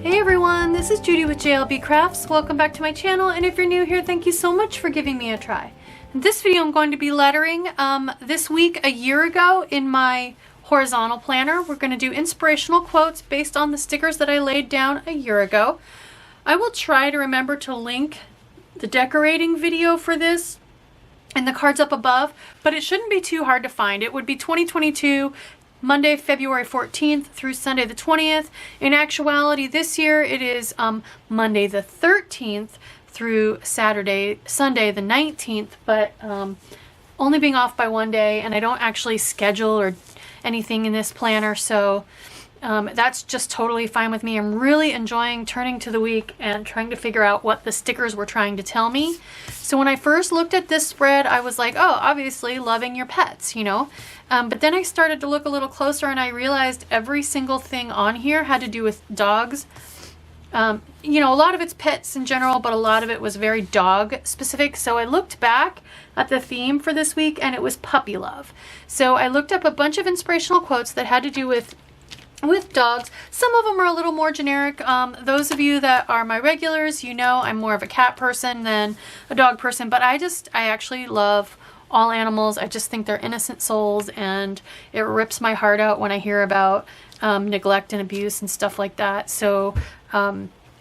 Hey everyone, this is Judi with JLBCrafts. Welcome back to my channel, and if you're new here, thank you so much for giving me a try. In this video, I'm going to be lettering this week a year ago in my horizontal planner. We're going to do inspirational quotes based on the stickers that I laid down a year ago. I will try to remember to link the decorating video for this and the cards up above, but it shouldn't be too hard to find. It would be 2022 Monday, February 14th through Sunday the 20th. In actuality, this year it is Monday the 13th through Sunday the 19th, but only being off by one day, and I don't actually schedule or anything in this planner, so that's just totally fine with me. I'm really enjoying turning to the week and trying to figure out what the stickers were trying to tell me. So when I first looked at this spread, I was like, oh, obviously loving your pets, you know? But then I started to look a little closer and I realized every single thing on here had to do with dogs. You know, a lot of it's pets in general, but a lot of it was very dog specific. So I looked back at the theme for this week and it was puppy love. So I looked up a bunch of inspirational quotes that had to do with dogs. Some of them are a little more generic. Those of you that are my regulars, you know I'm more of a cat person than a dog person, but I actually love all animals. I just think they're innocent souls, and it rips my heart out when I hear about neglect and abuse and stuff like that. So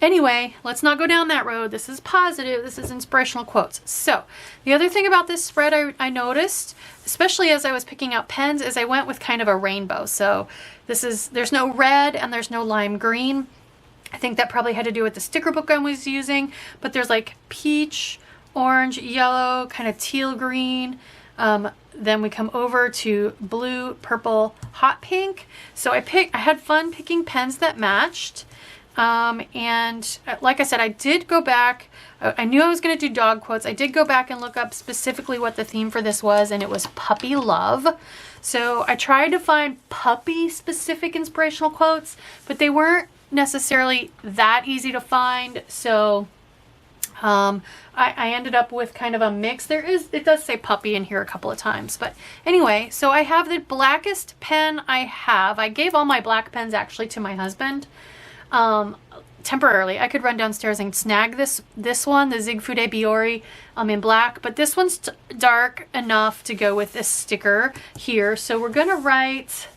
anyway, let's not go down that road. This is positive. This is inspirational quotes. So the other thing about this spread I noticed, especially as I was picking out pens, is I went with kind of a rainbow. So there's no red and there's no lime green. I think that probably had to do with the sticker book I was using, but there's like peach, orange, yellow, kind of teal green. Then we come over to blue, purple, hot pink. So I had fun picking pens that matched. And like I said, I did go back. I knew I was going to do dog quotes. I did go back and look up specifically what the theme for this was, and it was puppy love. So I tried to find puppy specific inspirational quotes, but they weren't necessarily that easy to find. So I ended up with kind of a mix. It does say puppy in here a couple of times, but anyway, so I have the blackest pen I have. I gave all my black pens actually to my husband. Temporarily. I could run downstairs and snag this one, the Zigfude Biori, in black, but this one's dark enough to go with this sticker here. So we're gonna write,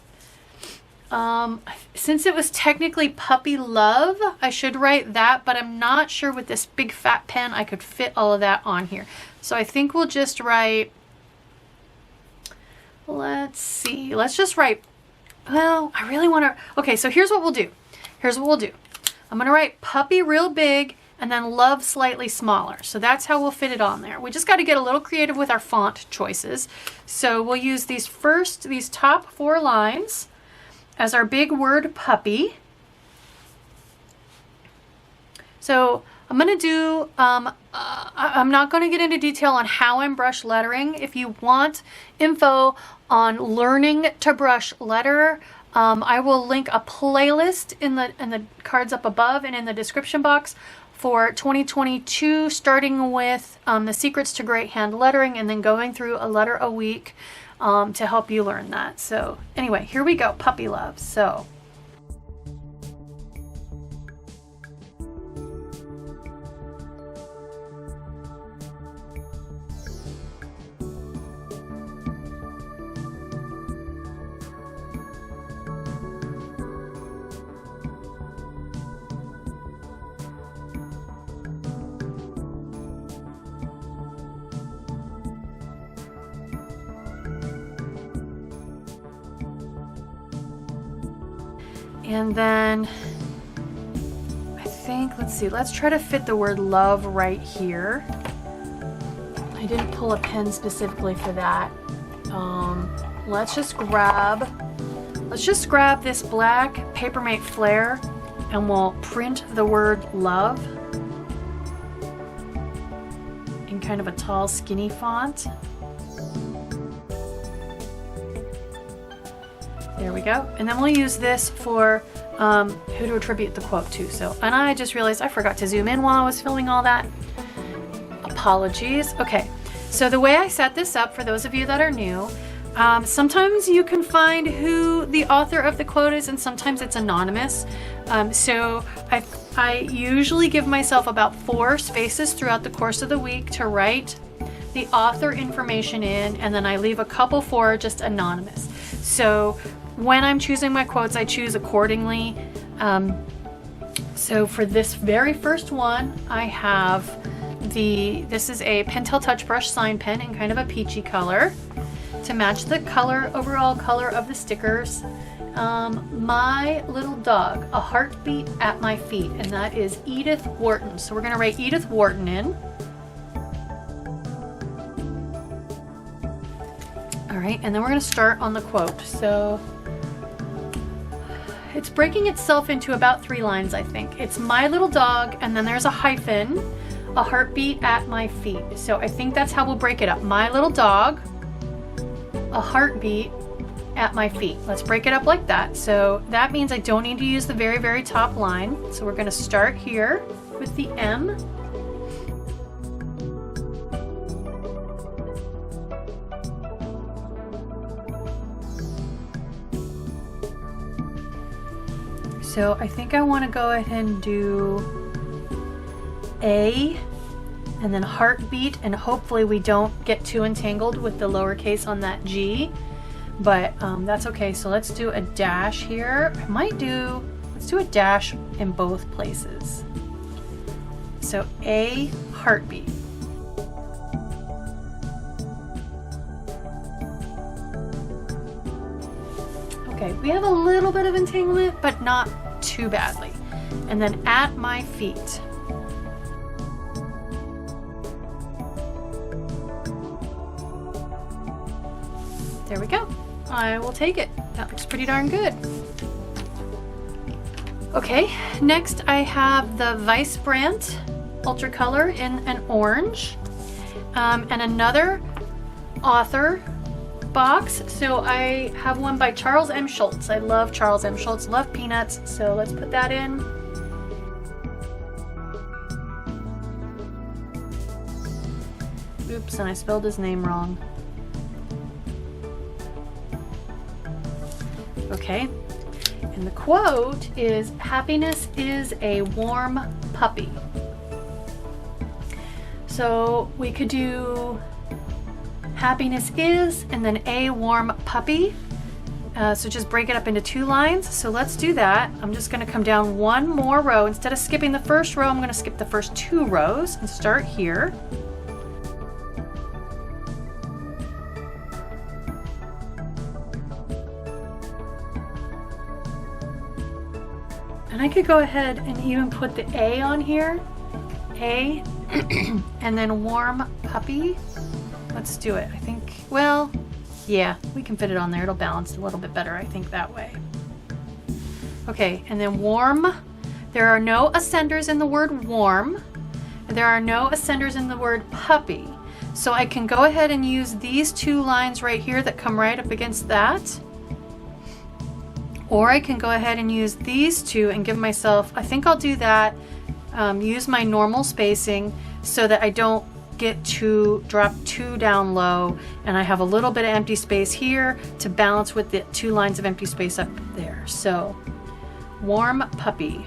since it was technically puppy love, I should write that, but I'm not sure with this big fat pen I could fit all of that on here. So I think we'll just write, let's see, let's just write, well, I really want to, okay, so here's what we'll do. I'm going to write puppy real big and then love slightly smaller. So that's how we'll fit it on there. We just got to get a little creative with our font choices. So we'll use these top 4 lines as our big word puppy. So I'm going to do, I'm not going to get into detail on how I'm brush lettering. If you want info on learning to brush letter, I will link a playlist in the cards up above and in the description box for 2022, starting with the secrets to great hand lettering and then going through a letter a week to help you learn that. So anyway, here we go, puppy love. So and then I think, let's see, let's try to fit the word love right here. I didn't pull a pen specifically for that. Let's just grab this black Papermate Flare and we'll print the word love in kind of a tall, skinny font. There we go. And then we'll use this for who to attribute the quote to. So, and I just realized I forgot to zoom in while I was filming all that. Apologies. Okay, so the way I set this up, for those of you that are new, sometimes you can find who the author of the quote is, and sometimes it's anonymous. So I usually give myself about 4 spaces throughout the course of the week to write the author information in, and then I leave a couple for just anonymous. So when I'm choosing my quotes, I choose accordingly. So for this very first one, I have this is a Pentel Touch Brush sign pen in kind of a peachy color to match the overall color of the stickers. My little dog, a heartbeat at my feet, and that is Edith Wharton. So we're gonna write Edith Wharton in. All right, and then we're gonna start on the quote. So it's breaking itself into about 3 lines, I think. It's my little dog, and then there's a hyphen, a heartbeat at my feet. So I think that's how we'll break it up. My little dog, a heartbeat at my feet. Let's break it up like that. So that means I don't need to use the very, very top line. So we're gonna start here with the M. So I think I want to go ahead and do A and then heartbeat, and hopefully we don't get too entangled with the lowercase on that G, but that's okay. So let's do a dash here. Let's do a dash in both places. So A, heartbeat. Okay, we have a little bit of entanglement, but not too badly. And then at my feet. There we go. I will take it. That looks pretty darn good. Okay, next I have the Vice Brand Ultra Color in an orange, and another author box. So I have one by Charles M. Schulz. I love Charles M. Schulz, love peanuts. So let's put that in. Oops, and I spelled his name wrong. Okay, and the quote is, "Happiness is a warm puppy." So we could do happiness is, and then a warm puppy. So just break it up into 2 lines. So let's do that. I'm just gonna come down 1 more row. Instead of skipping the first row, I'm gonna skip the first 2 rows and start here. And I could go ahead and even put the A on here. A, and then warm puppy. Let's do it. I think, well, yeah, we can fit it on there. It'll balance a little bit better, I think, that way. Okay, and then warm. There are no ascenders in the word warm. There are no ascenders in the word puppy. So I can go ahead and use these 2 lines right here that come right up against that. Or I can go ahead and use these 2 and give myself, I think I'll do that, use my normal spacing so that I don't drop too down low, and I have a little bit of empty space here to balance with the 2 lines of empty space up there. So warm puppy,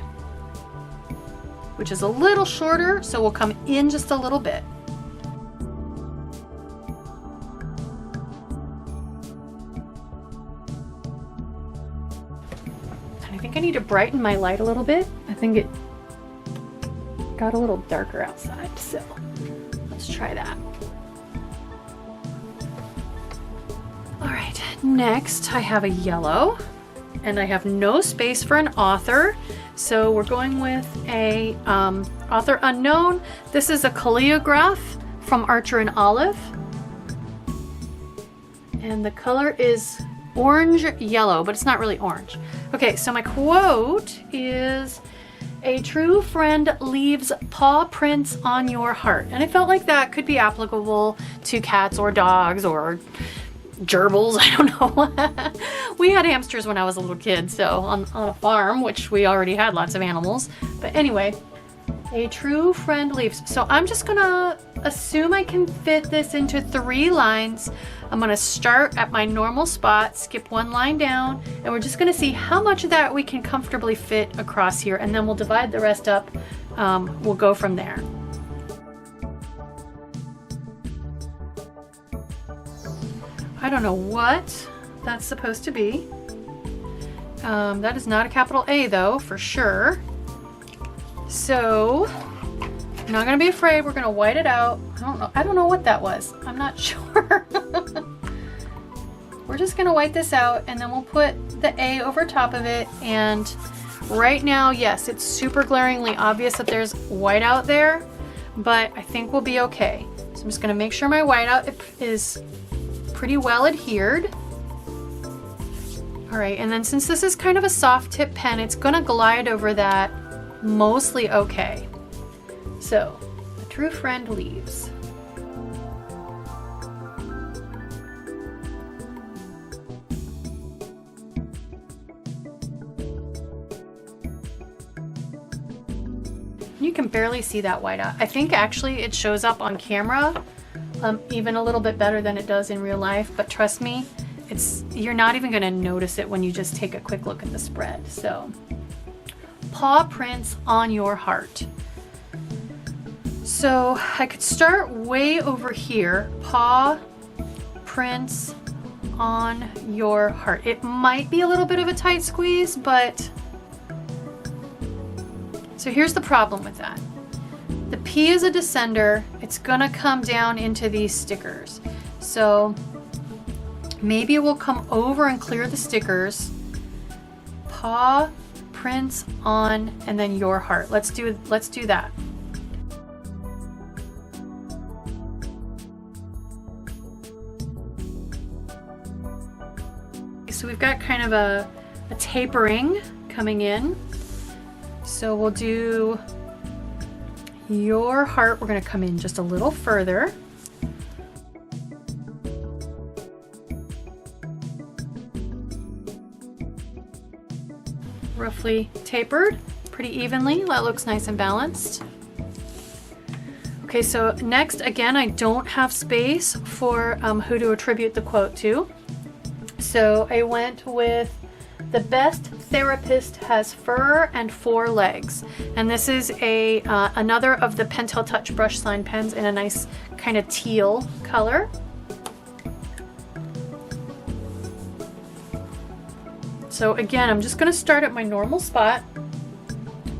which is a little shorter, so we'll come in just a little bit. And I think I need to brighten my light a little bit. I think it got a little darker outside, so let's try that. All right, next I have a yellow, and I have no space for an author, so we're going with a author unknown. This is a calligraph from Archer and Olive, and the color is orange yellow, but it's not really orange. Okay, so my quote is, "A true friend leaves paw prints on your heart." And I felt like that could be applicable to cats or dogs or gerbils, I don't know. We had hamsters when I was a little kid, so on a farm, which we already had lots of animals. But anyway, a true friend leaves. So I'm just gonna assume I can fit this into 3 lines. I'm gonna start at my normal spot, skip one line down, and we're just gonna see how much of that we can comfortably fit across here, and then we'll divide the rest up. We'll go from there. I don't know what that's supposed to be. That is not a capital A though, for sure. So, I'm not gonna be afraid, we're gonna white it out. I don't know what that was. I'm not sure. We're just gonna white this out and then we'll put the A over top of it. And right now, yes, it's super glaringly obvious that there's white out there, but I think we'll be okay. So I'm just gonna make sure my whiteout is pretty well adhered. All right, and then since this is kind of a soft tip pen, it's gonna glide over that mostly okay. So, a true friend leaves. You can barely see that whiteout. I think actually it shows up on camera even a little bit better than it does in real life, but trust me, you're not even gonna notice it when you just take a quick look at the spread. So, paw prints on your heart. So I could start way over here, paw prints on your heart. It might be a little bit of a tight squeeze, but so here's the problem with that. The P is a descender, it's gonna come down into these stickers. So maybe we'll come over and clear the stickers, paw prints on, and then your heart. Let's do that. So we've got kind of a tapering coming in. So we'll do your heart. We're going to come in just a little further. Roughly tapered pretty evenly. That looks nice and balanced. Okay, so next, again, I don't have space for who to attribute the quote to. So I went with the best therapist has fur and 4 legs. And this is another of the Pentel Touch brush line pens in a nice kind of teal color. So again, I'm just going to start at my normal spot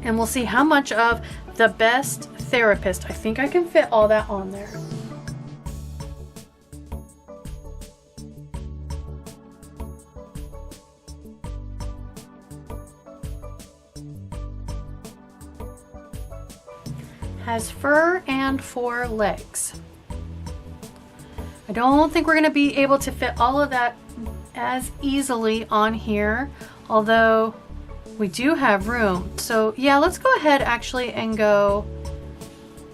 and we'll see how much of the best therapist. I think I can fit all that on there. Has fur and 4 legs. I don't think we're going to be able to fit all of that as easily on here, although we do have room. So yeah, let's go ahead actually and go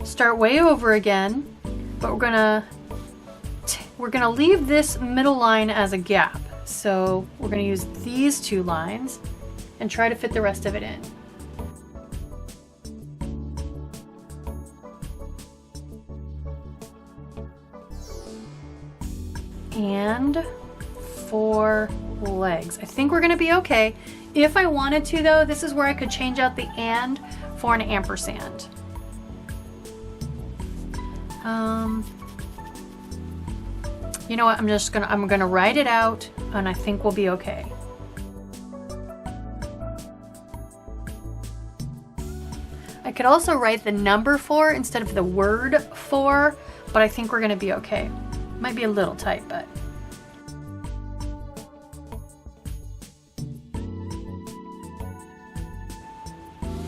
start way over again, but we're gonna leave this middle line as a gap. So we're gonna use these 2 lines and try to fit the rest of it in. And 4 legs. I think we're gonna be okay. If I wanted to though, this is where I could change out the and for an ampersand. You know what, I'm gonna write it out and I think we'll be okay. I could also write the number 4 instead of the word 4, but I think we're gonna be okay. Might be a little tight, but.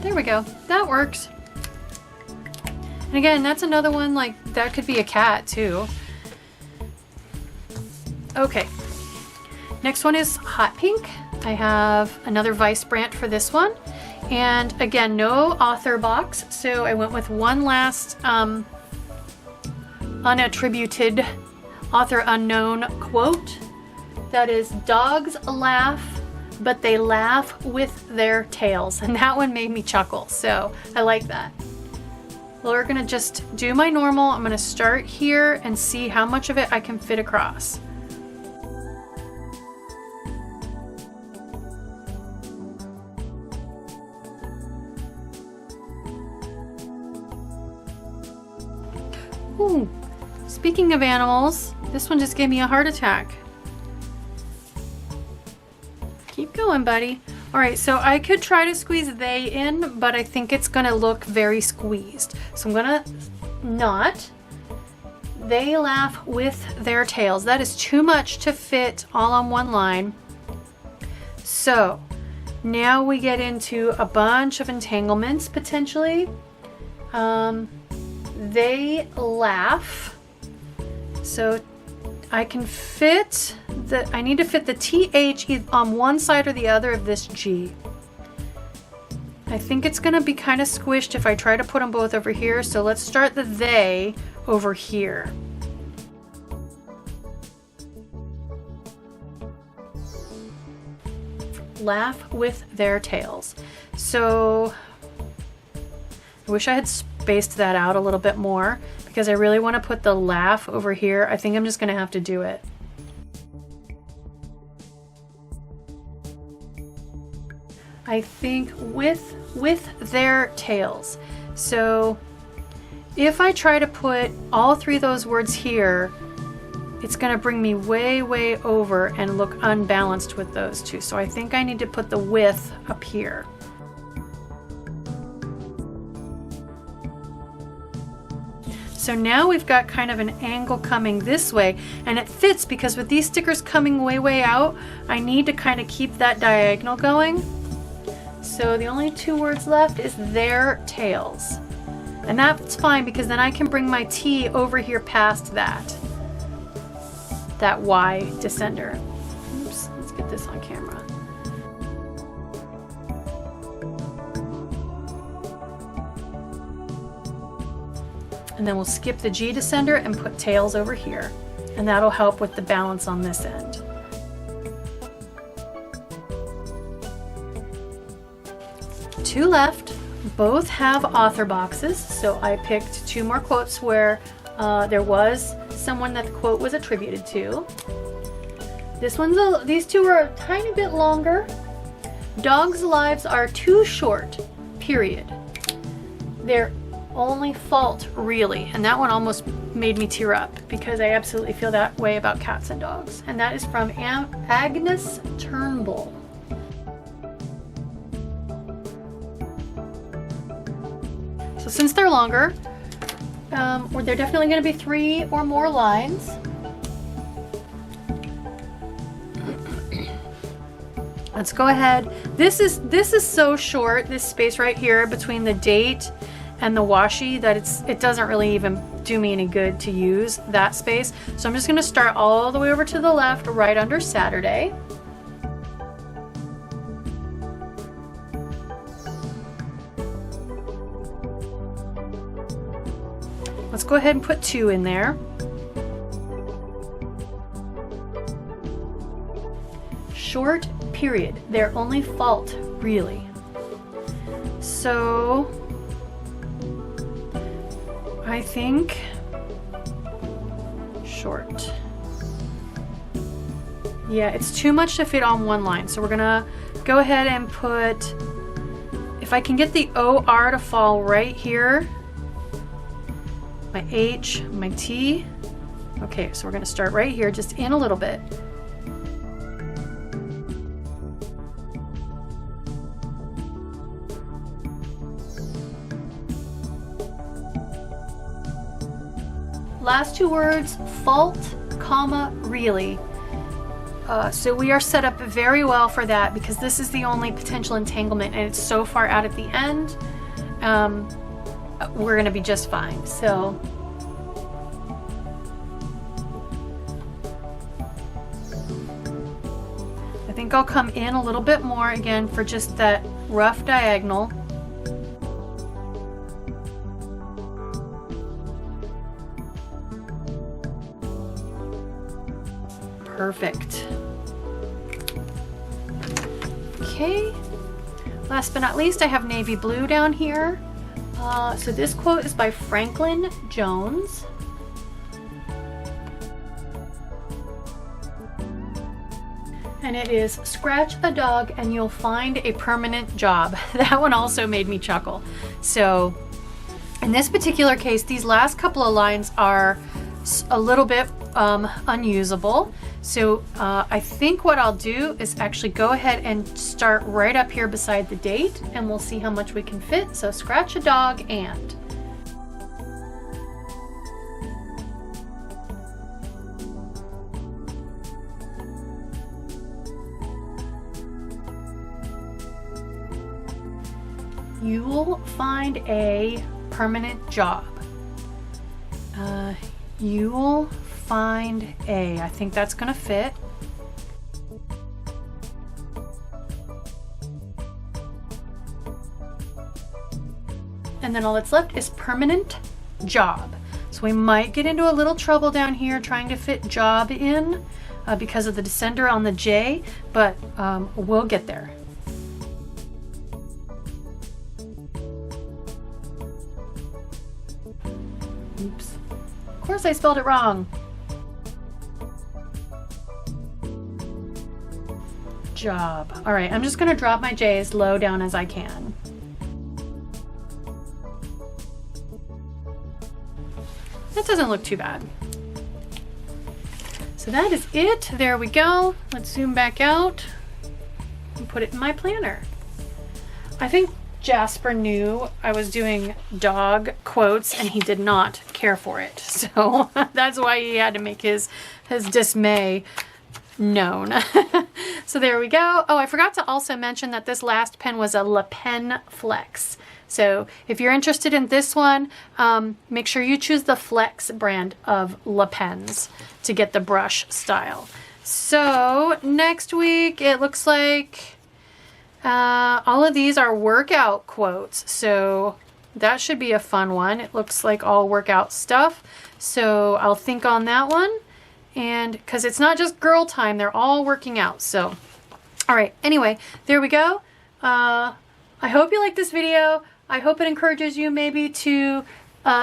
There we go, that works. And again, that's another one, like that could be a cat too. Okay, next one is hot pink. I have another Vice brand for this one. And again, no author box, so I went with one last unattributed author unknown quote. That is, dogs laugh, but they laugh with their tails. And that one made me chuckle, so I like that. Well, we're gonna just do my normal. I'm gonna start here and see how much of it I can fit across. Ooh, speaking of animals, this one just gave me a heart attack. Keep going, buddy. All right, so I could try to squeeze they in, but I think it's gonna look very squeezed. So I'm gonna not. They laugh with their tails. That is too much to fit all on one line. So now we get into a bunch of entanglements potentially. They laugh. So I can fit I need to fit the TH on one side or the other of this G. I think it's gonna be kind of squished if I try to put them both over here. So let's start the they over here. Laugh with their tails. So I wish I had spaced that out a little bit more because I really want to put the laugh over here. I think I'm just gonna have to do it. I think with their tails. So if I try to put all three of those words here, it's gonna bring me way over and look unbalanced with those two. So I think I need to put the with up here. So now we've got kind of an angle coming this way, and it fits because with these stickers coming way out, I need to kind of keep that diagonal going. So the only two words left is their tails. And that's fine because then I can bring my T over here past that Y descender. Oops, let's get this on camera. And then we'll skip the G descender and put tails over here. And that'll help with the balance on this end. Two left, both have author boxes. So I picked two more quotes where there was someone that the quote was attributed to. These two are a tiny bit longer. Dogs' lives are too short, period. Their only fault, really. And that one almost made me tear up because I absolutely feel that way about cats and dogs. And that is from Agnes Turnbull. So since they're longer, they're definitely going to be 3 or more lines. Let's go ahead. This is so short, this space right here between the date and the washi, that it doesn't really even do me any good to use that space. So I'm just going to start all the way over to the left, right under Saturday. Let's go ahead and put 2 in there. Short, period. Their only fault, really. So I think short. Yeah, it's too much to fit on one line. So we're gonna go ahead and put, if I can get the OR to fall right here, my H, my T. Okay, so we're gonna start right here, just in a little bit. Last 2 words, fault, comma, really. So we are set up very well for that because this is the only potential entanglement and it's so far out at the end. We're gonna be just fine. So I think I'll come in a little bit more again for just that rough diagonal. Perfect. Okay, last but not least, I have navy blue down here. So this quote is by Franklin Jones. And it is, scratch a dog and you'll find a permanent job. That one also made me chuckle. So In this particular case, these last couple of lines are a little bit unusable. So I think what I'll do is actually go ahead and start right up here beside the date, and we'll see how much we can fit. So scratch a dog and. You'll find a permanent job. You'll find a, I think that's gonna fit. And then all that's left is permanent job. So we might get into a little trouble down here trying to fit job in because of the descender on the J, but we'll get there. Oops. Of course I spelled it wrong. Job. All right, I'm just gonna drop my J as low down as I can. That doesn't look too bad. So that is it. There we go. Let's zoom back out and put it in my planner. I think Jazpur knew I was doing dog quotes and he did not care for it. So that's why he had to make his dismay known. So there we go. Oh, I forgot to also mention that this last pen was a Le Pen Flex. So if you're interested in this one, make sure you choose the Flex brand of Le Pens to get the brush style. So next week, it looks like all of these are workout quotes. So that should be a fun one. It looks like all workout stuff. So I'll think on that one. And because it's not just girl time, they're all working out. So, all right. Anyway, there we go. I hope you like this video. I hope it encourages you maybe to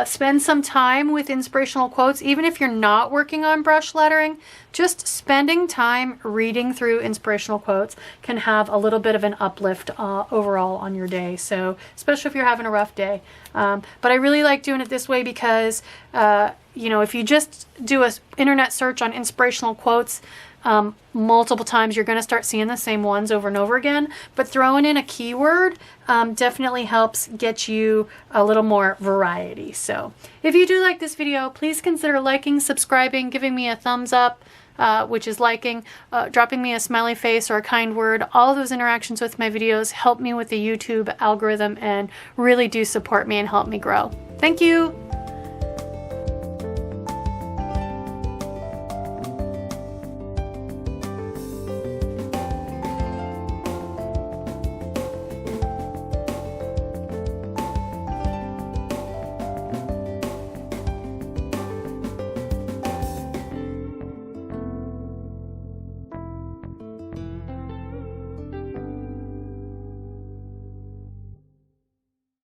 spend some time with inspirational quotes, even if you're not working on brush lettering. Just spending time reading through inspirational quotes can have a little bit of an uplift overall on your day. So, especially if you're having a rough day. But I really like doing it this way because, you know, if you just do an internet search on inspirational quotes, multiple times, you're going to start seeing the same ones over and over again. But throwing in a keyword definitely helps get you a little more variety. So if you do like this video, please consider liking, subscribing, giving me a thumbs up, which is liking, dropping me a smiley face or a kind word. All of those interactions with my videos help me with the YouTube algorithm and really do support me and help me grow. Thank you.